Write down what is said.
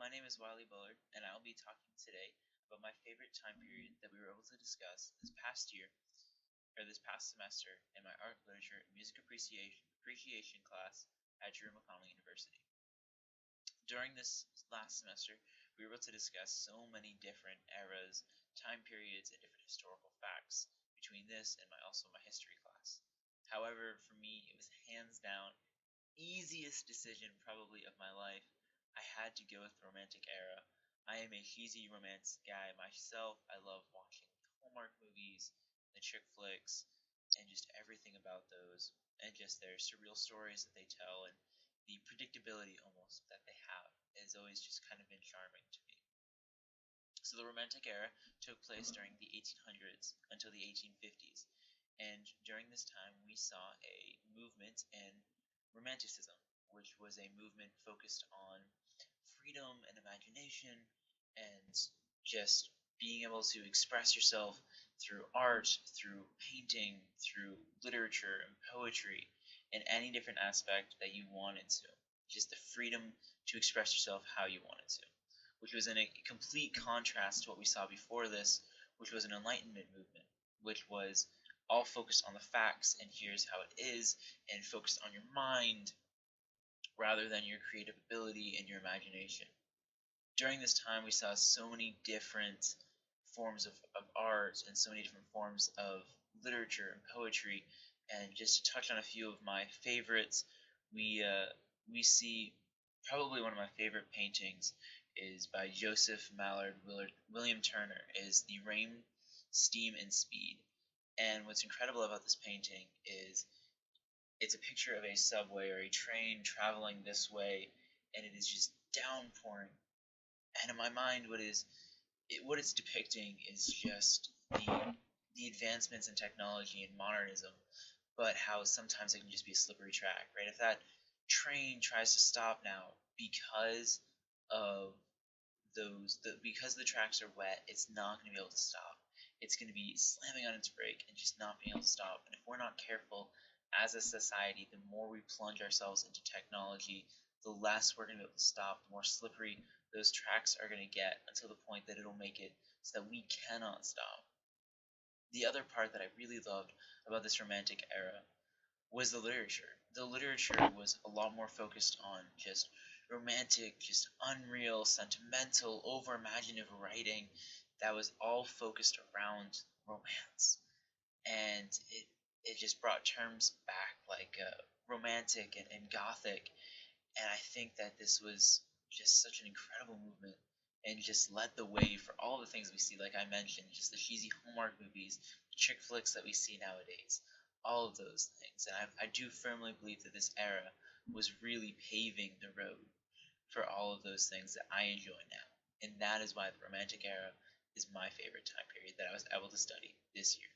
My name is Wiley Bullard, and I will be talking today about my favorite time period that we were able to discuss this past year, or this past semester, in my art, literature, and music appreciation class at Drew McConnell University. During this last semester, we were able to discuss so many different eras, time periods, and different historical facts between this and my history class. However, for me, it was hands down easiest decision probably of my life. I had to go with the romantic era. I am a cheesy romance guy myself. I love watching Hallmark movies, the chick flicks, and just everything about those, and just their surreal stories that they tell, and the predictability almost that they have has always just kind of been charming to me. So the Romantic era took place during the 1800s until the 1850s, and during this time we saw a movement in Romanticism, which was a movement focused on freedom and imagination and just being able to express yourself through art, through painting, through literature and poetry, in any different aspect that you wanted to. Just the freedom to express yourself how you wanted to, which was in a complete contrast to what we saw before this, which was an Enlightenment movement, which was all focused on the facts and here's how it is, and focused on your mind rather than your creative ability and your imagination. During this time, we saw so many different forms of art and so many different forms of literature and poetry. And just to touch on a few of my favorites, we see probably one of my favorite paintings is by Joseph Mallord William Turner, is The Rain, Steam, and Speed. And what's incredible about this painting is it's a picture of a subway or a train traveling this way, and it is just downpouring. And in my mind, what it's depicting is just the advancements in technology and modernism, but how sometimes it can just be a slippery track, right? If that train tries to stop now because of because the tracks are wet, it's not going to be able to stop. It's going to be slamming on its brake and just not being able to stop. And if we're not careful as a society, the more we plunge ourselves into technology, the less we're going to be able to stop, the more slippery those tracks are going to get until the point that it'll make it so that we cannot stop. The other part that I really loved about this romantic era was the literature. The literature was a lot more focused on just romantic, just unreal, sentimental, over imaginative writing that was all focused around romance. And it just brought terms back like romantic and gothic. And I think that this was just such an incredible movement and just led the way for all the things we see, like I mentioned, just the cheesy Hallmark movies, the chick flicks that we see nowadays, all of those things. And I do firmly believe that this era was really paving the road for all of those things that I enjoy now. And that is why the Romantic era is my favorite time period that I was able to study this year.